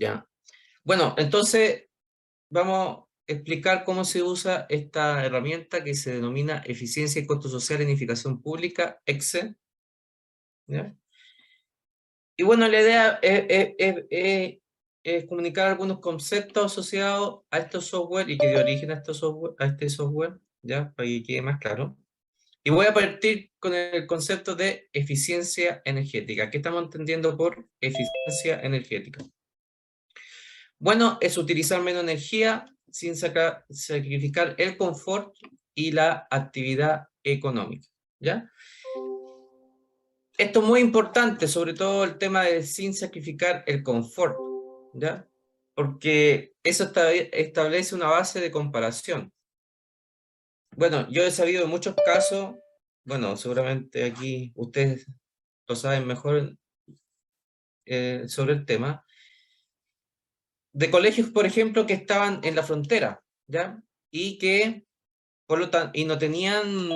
¿ya? Bueno, entonces vamos a explicar cómo se usa esta herramienta que se denomina Eficiencia y Costo Social en Edificación Pública, ECSE, ¿ya? Y bueno, la idea es comunicar algunos conceptos asociados a estos software y que de origen a, a este software, ¿ya? Para que quede más claro. Y voy a partir con el concepto de eficiencia energética. ¿Qué estamos entendiendo por eficiencia energética? Bueno, es utilizar menos energía sin sacrificar el confort y la actividad económica, ¿ya? Esto es muy importante, sobre todo el tema de sin sacrificar el confort, ¿ya? Porque eso establece una base de comparación. Bueno, yo he sabido de muchos casos, bueno, seguramente aquí ustedes lo saben mejor sobre el tema, de colegios, por ejemplo, que estaban en la frontera, ¿ya? Y que, por lo tanto, y no tenían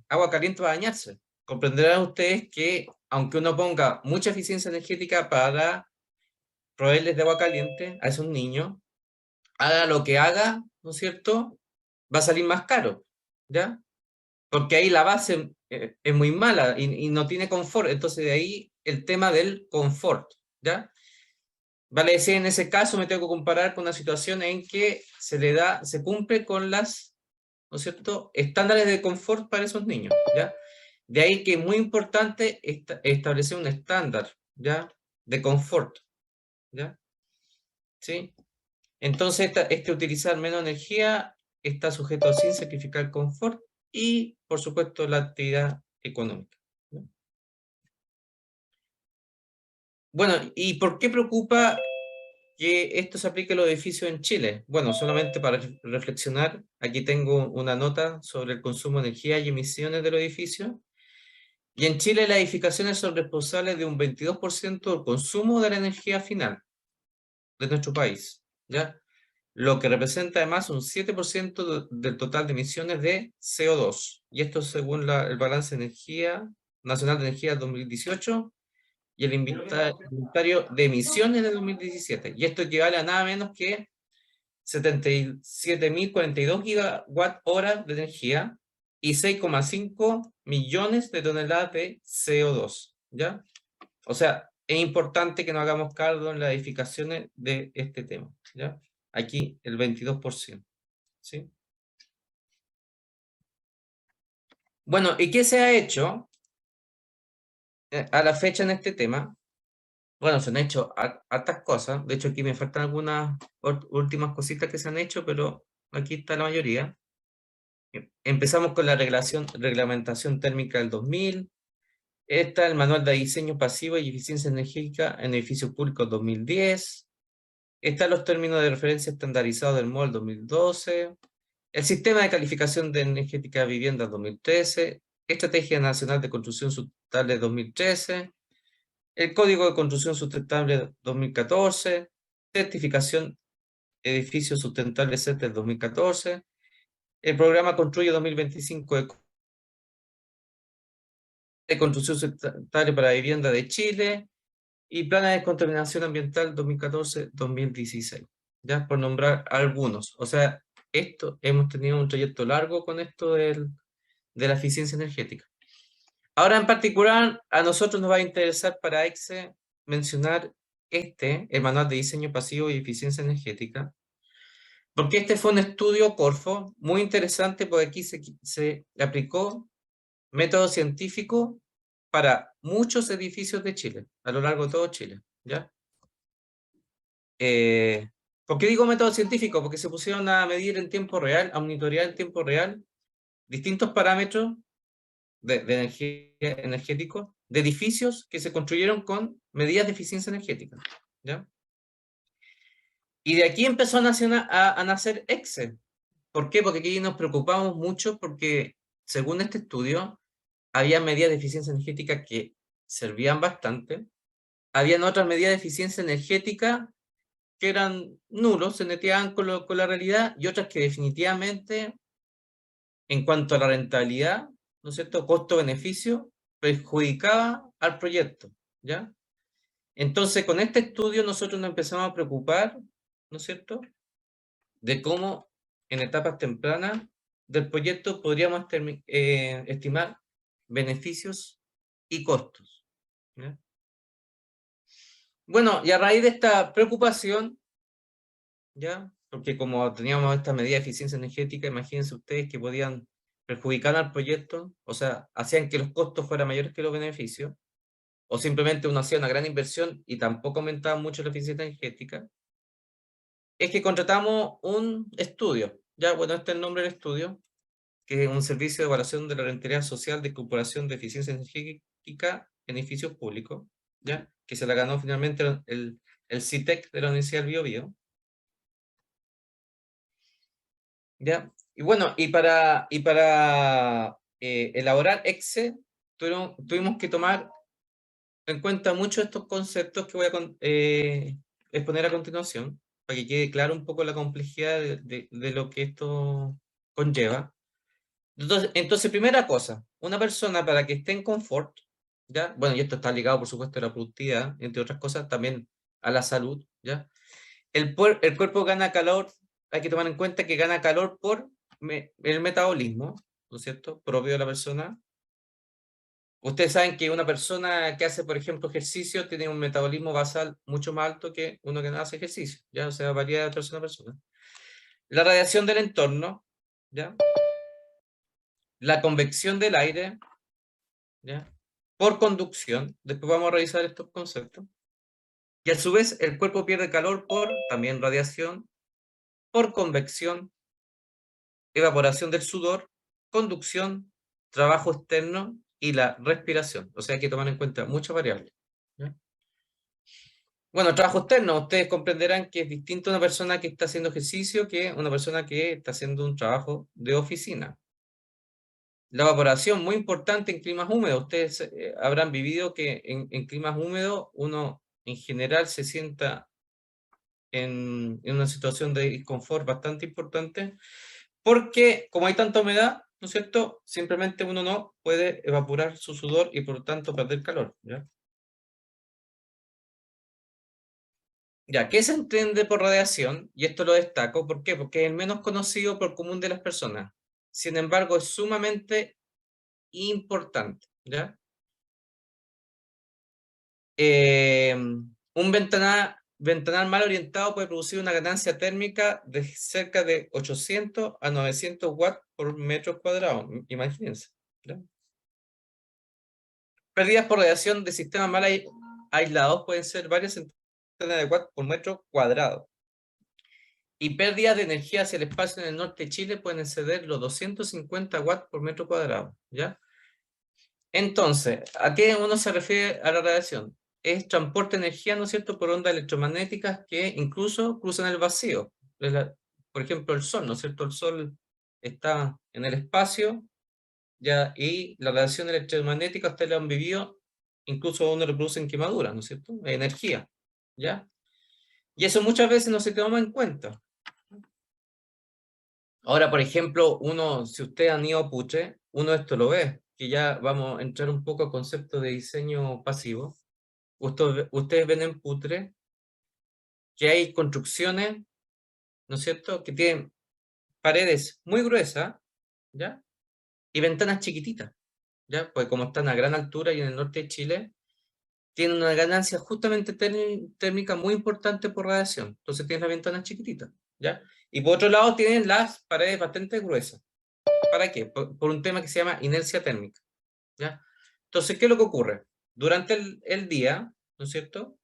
agua caliente para bañarse. Comprenderán ustedes que, aunque uno ponga mucha eficiencia energética para proveerles de agua caliente a esos niños, haga lo que haga, ¿no es cierto? Va a salir más caro, ¿ya? Porque ahí la base es muy mala y no tiene confort, entonces de ahí el tema del confort, ¿ya? Vale decir, en ese caso me tengo que comparar con una situación en que se cumple con las, ¿no es cierto?, estándares de confort para esos niños, ¿ya? De ahí que es muy importante establecer un estándar, ¿ya?, de confort, ¿ya? ¿Sí? Entonces, utilizar menos energía está sujeto a sin sacrificar confort y, por supuesto, la actividad económica, ¿no? Bueno, ¿y por qué preocupa que esto se aplique a los edificios en Chile? Bueno, solamente para reflexionar, aquí tengo una nota sobre el consumo de energía y emisiones de los edificios. Y en Chile las edificaciones son responsables de un 22% del consumo de la energía final de nuestro país, ¿ya? Lo que representa además un 7% del total de emisiones de CO2. Y esto según el balance de energía nacional de energía 2018 y el inventario de emisiones de 2017. Y esto equivale a nada menos que 77.042 gigawatt horas de energía y 6,5 millones de toneladas de CO2, ¿ya? O sea, es importante que no hagamos cargo en las edificaciones de este tema, ¿ya? Aquí el 22%, ¿sí? Bueno, ¿y qué se ha hecho a la fecha en este tema? Bueno, se han hecho hartas cosas. De hecho, aquí me faltan algunas últimas cositas que se han hecho, pero aquí está la mayoría. Empezamos con la reglamentación térmica del 2000. Está el Manual de Diseño Pasivo y Eficiencia Energética en Edificios Públicos 2010. Están los términos de referencia estandarizados del MOL 2012. El Sistema de Calificación de Energética de Viviendas 2013. Estrategia Nacional de Construcción Sustentable 2013. El Código de Construcción Sustentable 2014. Certificación Edificios Sustentables CET del 2014. El Programa Construye 2025 de Construcción Sustentable para Vivienda de Chile y Plan de Descontaminación Ambiental 2014-2016, ya por nombrar algunos. O sea, hemos tenido un trayecto largo con esto de la eficiencia energética. Ahora en particular, a nosotros nos va a interesar para ECSE mencionar el Manual de Diseño Pasivo y Eficiencia Energética, porque este fue un estudio Corfo muy interesante porque aquí se aplicó método científico para muchos edificios de Chile, a lo largo de todo Chile, ¿ya? ¿Por qué digo método científico? Porque se pusieron a medir en tiempo real, a monitorear en tiempo real, distintos parámetros de energía energéticos de edificios que se construyeron con medidas de eficiencia energética, ¿ya? Y de aquí empezó a nacer ECSE. ¿Por qué? Porque aquí nos preocupamos mucho porque, según este estudio, había medidas de eficiencia energética que servían bastante, habían otras medidas de eficiencia energética que eran nulos, se neteaban con la realidad, y otras que definitivamente, en cuanto a la rentabilidad, ¿no es cierto?, costo-beneficio, perjudicaba al proyecto, ¿ya? Entonces, con este estudio nosotros nos empezamos a preocupar, ¿no es cierto?, de cómo en etapas tempranas del proyecto podríamos estimar beneficios y costos, ¿ya? Bueno, y a raíz de esta preocupación, ¿ya? Porque como teníamos esta medida de eficiencia energética, imagínense ustedes que podían perjudicar al proyecto, o sea, hacían que los costos fueran mayores que los beneficios, o simplemente uno hacía una gran inversión y tampoco aumentaba mucho la eficiencia energética, es que contratamos un estudio, ya, bueno, este es el nombre del estudio, que es un servicio de evaluación de la rentabilidad social de incorporación de eficiencia energética en edificios públicos, ya, que se la ganó finalmente el CITEC de la Universidad del Biobío. ¿Ya? Y bueno, y para elaborar EXE, tuvimos que tomar en cuenta muchos de estos conceptos que voy a exponer a continuación, para que quede claro un poco la complejidad de lo que esto conlleva. Entonces, primera cosa, una persona para que esté en confort, ¿ya? Bueno, y esto está ligado, por supuesto, a la productividad, entre otras cosas, también a la salud, ¿ya? El cuerpo gana calor, hay que tomar en cuenta que gana calor por el metabolismo, ¿no es cierto?, propio de la persona. Ustedes saben que una persona que hace, por ejemplo, ejercicio tiene un metabolismo basal mucho más alto que uno que no hace ejercicio, ¿ya? O sea, varía de persona a persona. La radiación del entorno, ¿ya? La convección del aire, ¿ya? Por conducción, después vamos a revisar estos conceptos. Y a su vez, el cuerpo pierde calor por también radiación, por convección, evaporación del sudor, conducción, trabajo externo y la respiración. O sea, hay que tomar en cuenta muchas variables, ¿ya? Bueno, trabajo externo, ustedes comprenderán que es distinto a una persona que está haciendo ejercicio que una persona que está haciendo un trabajo de oficina. La evaporación, muy importante en climas húmedos. Ustedes habrán vivido que en climas húmedos uno en general se sienta en una situación de disconfort bastante importante, porque como hay tanta humedad, ¿no es cierto?, simplemente uno no puede evaporar su sudor y por lo tanto perder calor, ¿ya? Ya, ¿qué se entiende por radiación? Y esto lo destaco, ¿por qué? Porque es el menos conocido por común de las personas. Sin embargo, es sumamente importante, ¿ya? Un ventanal mal orientado puede producir una ganancia térmica de cerca de 800 a 900 watts por metro cuadrado. Imagínense, ¿ya? Pérdidas por radiación de sistemas mal aislados pueden ser varias centenas de watts por metro cuadrado. Y pérdidas de energía hacia el espacio en el norte de Chile pueden exceder los 250 watts por metro cuadrado, ¿ya? Entonces, ¿a qué uno se refiere a la radiación? Es transporte de energía, ¿no es cierto?, por ondas electromagnéticas que incluso cruzan el vacío. Por ejemplo, el Sol, ¿no es cierto? El Sol está en el espacio, ¿ya? Y la radiación electromagnética ustedes lo han vivido, incluso uno lo produce en quemaduras, ¿no es cierto? Energía, ¿ya? Y eso muchas veces no se toma en cuenta. Ahora, por ejemplo, si usted han ido a Putre, uno esto lo ve, que ya vamos a entrar un poco al concepto de diseño pasivo. Ustedes ven en Putre que hay construcciones, ¿no es cierto?, que tienen paredes muy gruesas, ¿ya? Y ventanas chiquititas, ¿ya? Pues como están a gran altura y en el norte de Chile, tienen una ganancia justamente térmica muy importante por radiación. Entonces tienen las ventanas chiquititas, ¿ya? Y por otro lado tienen las paredes bastante gruesas. ¿Para qué? Por un tema que se llama inercia térmica, ¿ya? Entonces, ¿qué es lo que ocurre? Durante el día, ¿no es cierto?,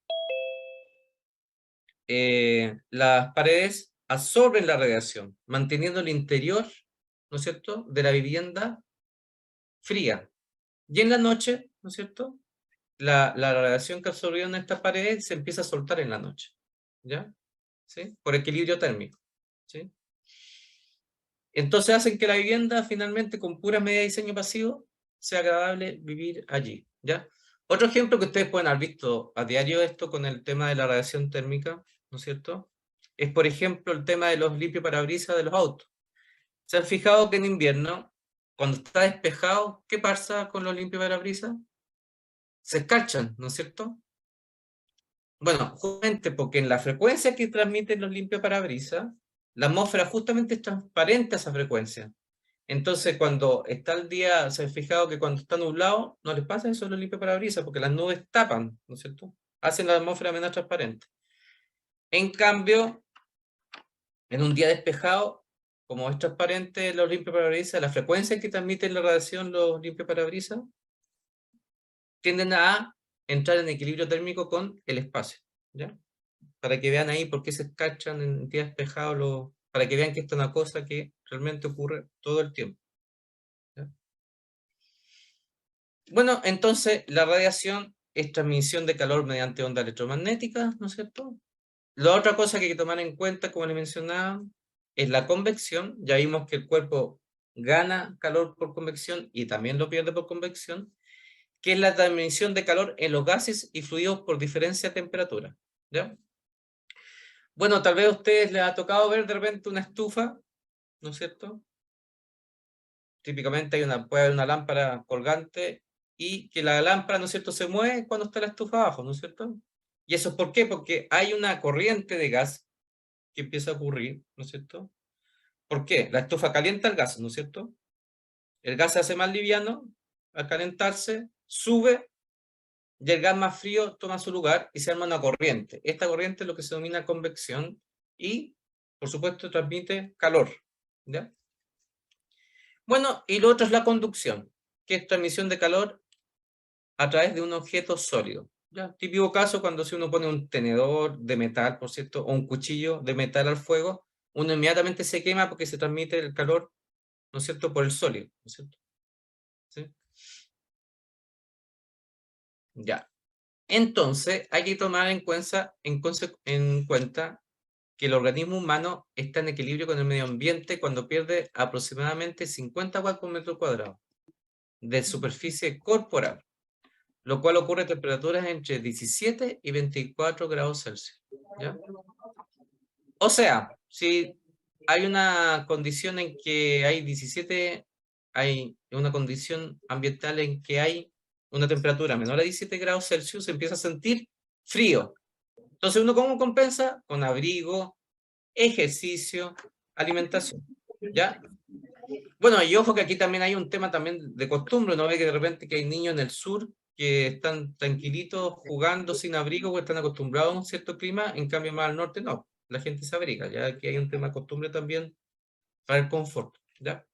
las paredes absorben la radiación, manteniendo el interior, ¿no es cierto?, de la vivienda fría. Y en la noche, ¿no es cierto?, la radiación que absorbió en estas paredes se empieza a soltar en la noche, ¿ya? ¿Sí? Por equilibrio térmico, ¿sí? Entonces hacen que la vivienda finalmente con puras medidas de diseño pasivo sea agradable vivir allí, ¿ya? Otro ejemplo que ustedes pueden haber visto a diario esto con el tema de la radiación térmica, ¿no es cierto?, es por ejemplo el tema de los limpiaparabrisas de los autos. ¿Se han fijado que en invierno, cuando está despejado, qué pasa con los limpiaparabrisas? Se escarchan, ¿no es cierto? Bueno, justamente porque en la frecuencia que transmiten los limpiaparabrisas, la atmósfera justamente es transparente a esa frecuencia. Entonces, cuando está el día, se han fijado que cuando está nublado, no les pasa eso a los limpiaparabrisas, porque las nubes tapan, ¿no es cierto? Hacen la atmósfera menos transparente. En cambio, en un día despejado, como es transparente los limpiaparabrisas, la frecuencia que transmiten la radiación los limpiaparabrisas tienden a entrar en equilibrio térmico con el espacio, ¿ya? Para que vean ahí por qué se escachan en días despejados, para que vean que esto es una cosa que realmente ocurre todo el tiempo, ¿ya? Bueno, entonces la radiación es transmisión de calor mediante ondas electromagnéticas, ¿no es cierto? La otra cosa que hay que tomar en cuenta, como le mencionaba, es la convección. Ya vimos que el cuerpo gana calor por convección y también lo pierde por convección, que es la transmisión de calor en los gases y fluidos por diferencia de temperatura, ¿ya? Bueno, tal vez a ustedes les ha tocado ver de repente una estufa, ¿no es cierto? Típicamente puede haber una lámpara colgante y que la lámpara, ¿no es cierto?, se mueve cuando está la estufa abajo, ¿no es cierto? ¿Y eso es por qué? Porque hay una corriente de gas que empieza a ocurrir, ¿no es cierto? ¿Por qué? La estufa calienta el gas, ¿no es cierto? El gas se hace más liviano al calentarse, sube y el gas más frío toma su lugar y se arma una corriente. Esta corriente es lo que se denomina convección y, por supuesto, transmite calor, ¿ya? Bueno, y lo otro es la conducción, que es transmisión de calor a través de un objeto sólido. ¿Ya? Típico caso cuando si uno pone un tenedor de metal, por cierto, o un cuchillo de metal al fuego, uno inmediatamente se quema porque se transmite el calor, ¿no es cierto?, por el sólido, ¿no es cierto? ¿Sí? Ya. Entonces, hay que tomar en cuenta que el organismo humano está en equilibrio con el medio ambiente cuando pierde aproximadamente 50 watts por metro cuadrado de superficie corporal, lo cual ocurre a temperaturas entre 17 y 24 grados Celsius, ¿ya? O sea, si hay una condición en que hay 17, hay una condición ambiental en que hay una temperatura menor a 17 grados Celsius, se empieza a sentir frío. Entonces, ¿uno cómo compensa? Con abrigo, ejercicio, alimentación, ¿ya? Bueno, y ojo que aquí también hay un tema también de costumbre, ¿no ve que de repente que hay niños en el sur que están tranquilitos jugando sin abrigo porque están acostumbrados a un cierto clima, en cambio más al norte no, la gente se abriga, ya aquí hay un tema de costumbre también para el confort, ¿ya?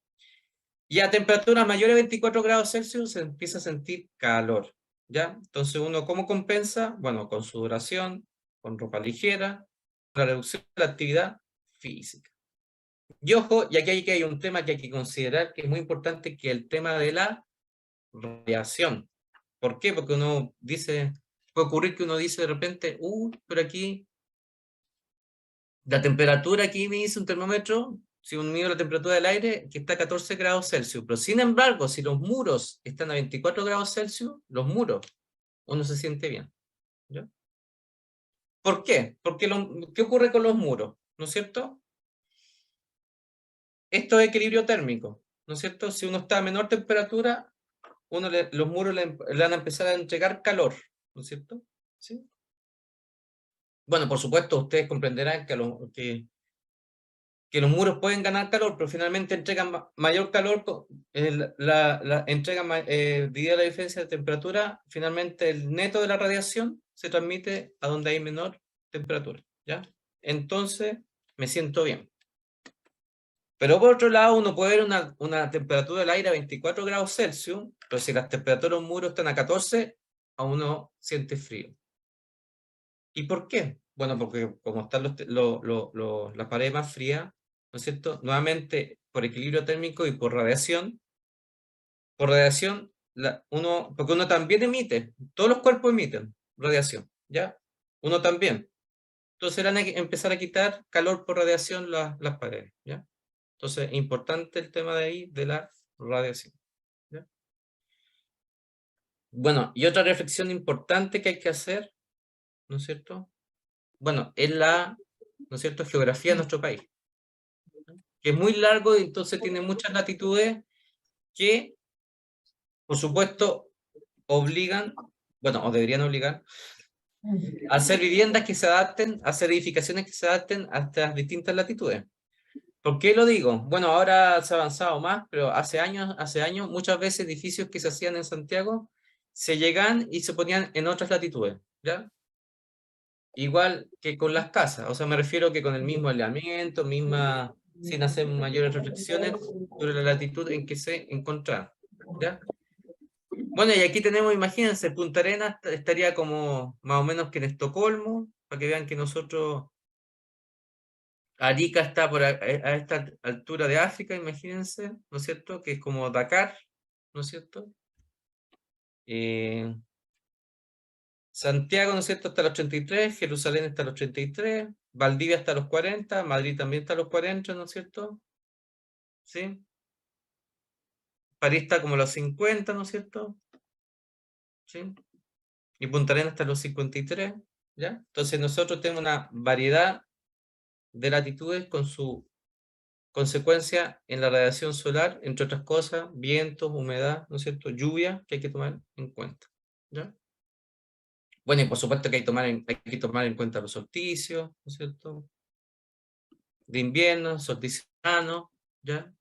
Y a temperaturas mayores de 24 grados Celsius se empieza a sentir calor, ¿ya? Entonces uno, ¿cómo compensa? Bueno, con sudoración, con ropa ligera, la reducción de la actividad física. Y ojo, y aquí hay un tema que hay que considerar que es muy importante, que es el tema de la radiación. ¿Por qué? Porque uno dice, puede ocurrir que uno dice de repente, pero aquí, la temperatura aquí me dice un termómetro, si uno mide la temperatura del aire, que está a 14 grados Celsius. Pero sin embargo, si los muros están a 24 grados Celsius, los muros, uno se siente bien, ¿ya? ¿Por qué? Porque ¿qué ocurre con los muros? ¿No es cierto? Esto es equilibrio térmico, ¿no es cierto? Si uno está a menor temperatura, los muros le van a empezar a entregar calor, ¿no es cierto? ¿Sí? Bueno, por supuesto, ustedes comprenderán que los muros pueden ganar calor, pero finalmente entregan mayor calor, debido a la diferencia de temperatura, finalmente el neto de la radiación se transmite a donde hay menor temperatura, ¿ya? Entonces, me siento bien. Pero por otro lado, uno puede ver una temperatura del aire a 24 grados Celsius, pero si las temperaturas de los muros están a 14, a uno siente frío. ¿Y por qué? Bueno, porque como están las paredes más frías, ¿no es cierto? Nuevamente, por equilibrio térmico y por radiación, porque uno también emite, todos los cuerpos emiten radiación, ¿ya? Uno también. Entonces van a empezar a quitar calor por radiación las paredes, ¿ya? Entonces, importante el tema de ahí de la radiación, ¿ya? Bueno, y otra reflexión importante que hay que hacer, ¿no es cierto? Bueno, es ¿no es cierto?, geografía de nuestro país, que es muy largo y entonces tiene muchas latitudes que, por supuesto, obligan, bueno, o deberían obligar Hacer viviendas que se adapten, hacer edificaciones que se adapten a estas distintas latitudes. ¿Por qué lo digo? Bueno, ahora se ha avanzado más, pero hace años, muchas veces edificios que se hacían en Santiago se llegan y se ponían en otras latitudes, ¿ya? Igual que con las casas, o sea, me refiero que con el mismo aislamiento, sin hacer mayores reflexiones sobre la latitud en que se encontraban, ¿ya? Bueno, y aquí tenemos, imagínense, Punta Arenas estaría como más o menos que en Estocolmo, para que vean que nosotros, Arica está a esta altura de África, imagínense, ¿no es cierto? Que es como Dakar, ¿no es cierto? Eh, Santiago, ¿no es cierto?, hasta los 33, Jerusalén hasta los 33, Valdivia hasta los 40, Madrid también hasta los 40, ¿no es cierto? ¿Sí? París está como a los 50, ¿no es cierto? ¿Sí? Y Punta Arenas hasta los 53, ¿ya? Entonces nosotros tenemos una variedad de latitudes con su consecuencia en la radiación solar, entre otras cosas, vientos, humedad, ¿no es cierto? Lluvia, que hay que tomar en cuenta, ¿ya? Bueno, y por supuesto que hay que tomar en cuenta los solsticios, ¿no es cierto? De invierno, solsticio de verano, ¿ya?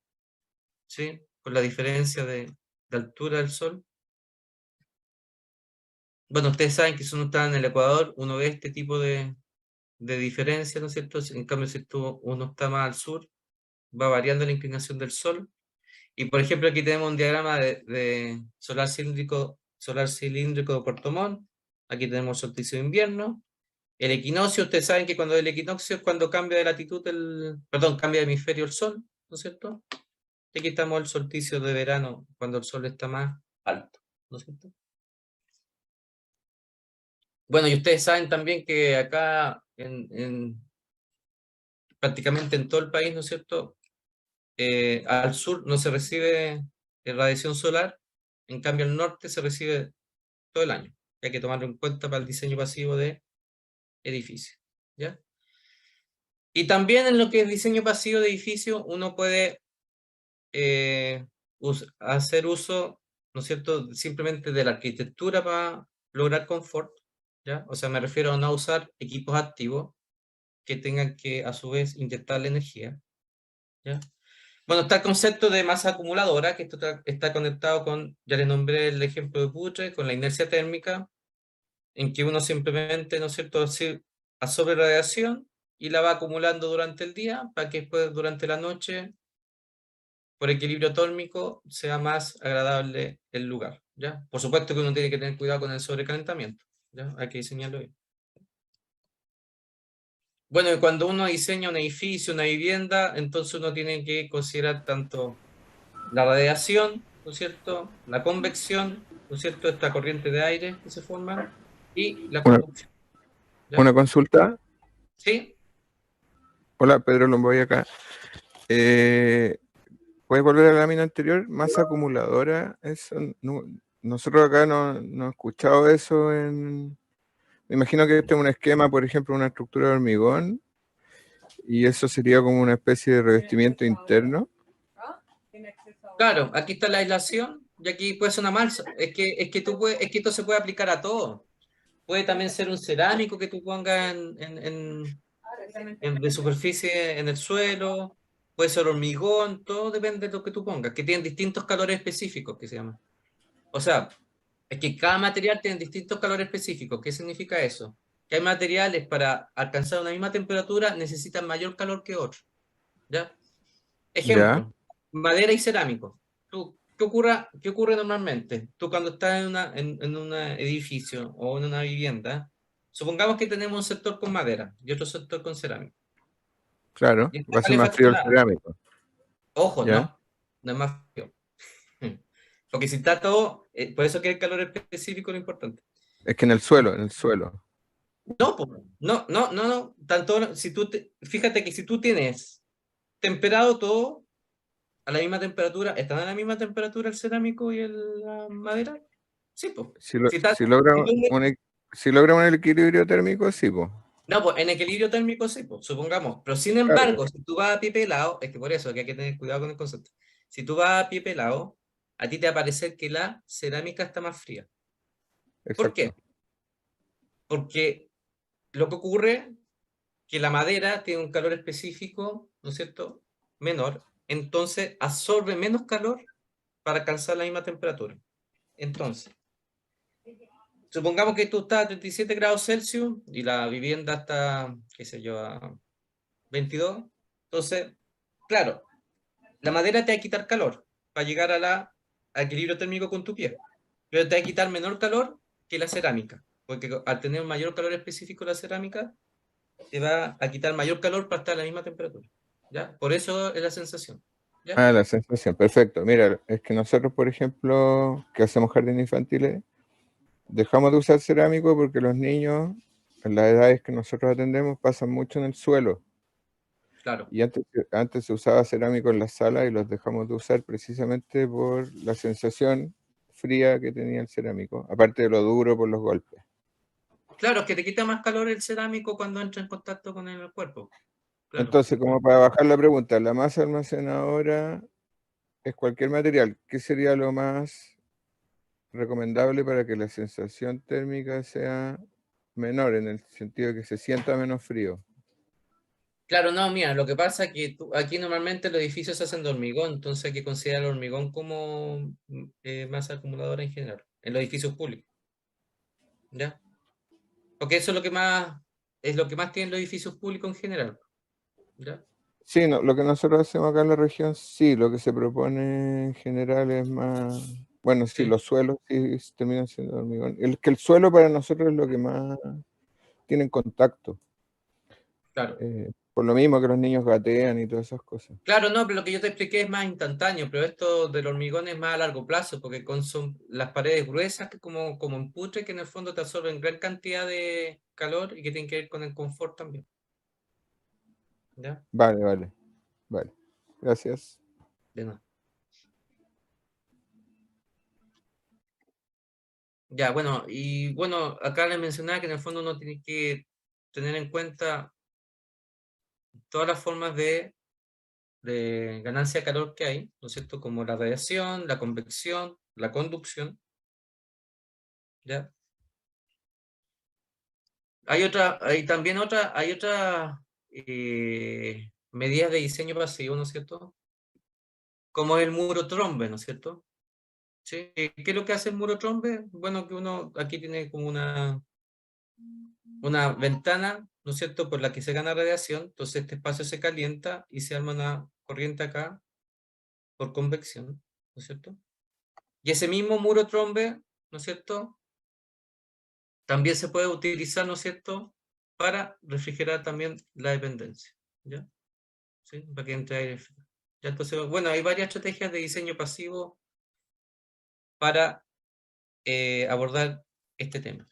¿Sí? Con la diferencia de altura del sol. Bueno, ustedes saben que si uno está en el Ecuador, uno ve este tipo de diferencia, ¿no es cierto? En cambio, si uno está más al sur, va variando la inclinación del sol. Y por ejemplo, aquí tenemos un diagrama de solar cilíndrico de Puerto Montt. Aquí tenemos el solsticio de invierno. El equinoccio, ustedes saben que cuando el equinoccio es cuando cambia de latitud perdón, cambia de hemisferio el sol, ¿no es cierto? Y aquí estamos el solsticio de verano, cuando el sol está más alto, ¿no es cierto? Bueno, y ustedes saben también que acá prácticamente en todo el país, ¿no es cierto? Al sur no se recibe radiación solar, en cambio al norte se recibe todo el año. Hay que tomarlo en cuenta para el diseño pasivo de edificios, ¿ya? Y también en lo que es diseño pasivo de edificio, uno puede hacer uso, ¿no es cierto?, simplemente de la arquitectura para lograr confort, ¿ya? O sea, me refiero a no usar equipos activos que tengan que, a su vez, inyectarle energía, ¿ya? Bueno, está el concepto de masa acumuladora, que esto está conectado con, ya le nombré el ejemplo de Butre, con la inercia térmica, en que uno simplemente, ¿no es cierto?, absorbe radiación y la va acumulando durante el día para que después, durante la noche, por equilibrio térmico, sea más agradable el lugar, ¿ya? Por supuesto que uno tiene que tener cuidado con el sobrecalentamiento, ¿ya? Hay que diseñarlo bien. Bueno, y cuando uno diseña un edificio, una vivienda, entonces uno tiene que considerar tanto la radiación, ¿no es cierto?, la convección, ¿no es cierto?, esta corriente de aire que se forma, y la Una, conducción, ¿ya? una consulta. ¿Sí? Hola, Pedro Lomboy acá. Eh, ¿Puedes volver a la lámina anterior? Masa acumuladora. Eso, nosotros acá no he escuchado eso. Me imagino que este es un esquema, por ejemplo, una estructura de hormigón, y eso sería como una especie de revestimiento interno. Claro, aquí está la aislación, y aquí puede ser una malsa. Es que esto se puede aplicar a todo. Puede también ser un cerámico que tú pongas de superficie en el suelo, puede ser hormigón, todo depende de lo que tú pongas, que tienen distintos calores específicos, que se llaman. O sea, es que cada material tiene distintos calores específicos. ¿Qué significa eso? Que hay materiales para alcanzar una misma temperatura necesitan mayor calor que otros, ¿ya? Ya, Ejemplo, madera y cerámico. ¿Qué ocurre normalmente? Tú cuando estás en un edificio o en una vivienda, supongamos que tenemos un sector con madera y otro sector con cerámica. claro. Y está Va a ser más frío el calefaccionado. cerámico. Ojo, Ya. no es más frío. Porque si está todo, por eso que el calor específico es lo importante. Es que en el suelo. No, no. Tanto, fíjate que si tú tienes temperado todo a la misma temperatura, ¿están a la misma temperatura el cerámico y la madera? Sí, pues. Si, lo- Si, está- si logra si tú si logra un equilibrio térmico, sí, pues. no, pues en equilibrio térmico sí, pues, supongamos. Pero sin Claro, embargo, si tú vas a pie pelado, es que por eso que hay que tener cuidado con el concepto. Si tú vas a pie pelado, a ti te va a parecer que la cerámica está más fría. ¿Por qué? exacto. porque lo que ocurre que la madera tiene un calor específico, ¿no es cierto?, menor, entonces absorbe menos calor para alcanzar la misma temperatura. Entonces, supongamos que tú estás a 37 grados Celsius y la vivienda está, qué sé yo, a 22. Entonces, claro, la madera te va a quitar calor para llegar al equilibrio térmico con tu piel, pero te va a quitar menor calor que la cerámica, porque al tener un mayor calor específico la cerámica, te va a quitar mayor calor para estar a la misma temperatura. ¿Ya? Por eso es la sensación. ¿Ya? Ah, la sensación, perfecto. Mira, es que nosotros, por ejemplo, que hacemos jardines infantiles, dejamos de usar cerámico porque los niños, en las edades que nosotros atendemos, pasan mucho en el suelo. Claro. Y antes se usaba cerámico en la sala y los dejamos de usar precisamente por la sensación fría que tenía el cerámico, aparte de lo duro por los golpes. Claro, es que te quita más calor el cerámico cuando entra en contacto con el cuerpo. Claro. Entonces, como para bajar la pregunta, la masa almacenadora es cualquier material. ¿Qué sería lo más recomendable para que la sensación térmica sea menor, en el sentido de que se sienta menos frío? Claro, no, mira, lo que pasa es que aquí normalmente los edificios se hacen de hormigón, entonces hay que considerar el hormigón como masa acumuladora en general, en los edificios públicos. ¿Ya? Porque eso es lo que más tienen los edificios públicos en general. ¿Ya? Sí, no, lo que nosotros hacemos acá en la región, sí, lo que se propone en general es más, bueno, sí, Sí, los suelos sí terminan siendo de hormigón. El suelo para nosotros es lo que más tiene en contacto, claro. por lo mismo que los niños gatean y todas esas cosas. Claro, no, pero lo que yo te expliqué es más instantáneo, pero esto del hormigón es más a largo plazo, porque son las paredes gruesas, que como emputre, que en el fondo te absorben gran cantidad de calor y que tienen que ver con el confort también. ¿Ya? Vale, vale, vale. Gracias. De nada. Ya, bueno, y bueno, acá les mencionaba que en el fondo uno tiene que tener en cuenta todas las formas de ganancia de calor que hay, ¿no es cierto? Como la radiación, la convección, la conducción, ¿ya? Hay otras medidas de diseño pasivo, ¿no es cierto? Como el muro trombe, ¿no es cierto? ¿Sí? ¿Qué es lo que hace el muro trombe? Bueno, que uno aquí tiene como una ventana, ¿no es cierto?, por la que se gana radiación, entonces este espacio se calienta y se arma una corriente acá por convección, ¿no es cierto? Y ese mismo muro trombe, ¿no es cierto?, también se puede utilizar, ¿no es cierto?, para refrigerar también la dependencia, ¿ya? ¿Sí? Para que entre aire frío. Ya, entonces, bueno, hay varias estrategias de diseño pasivo para abordar este tema.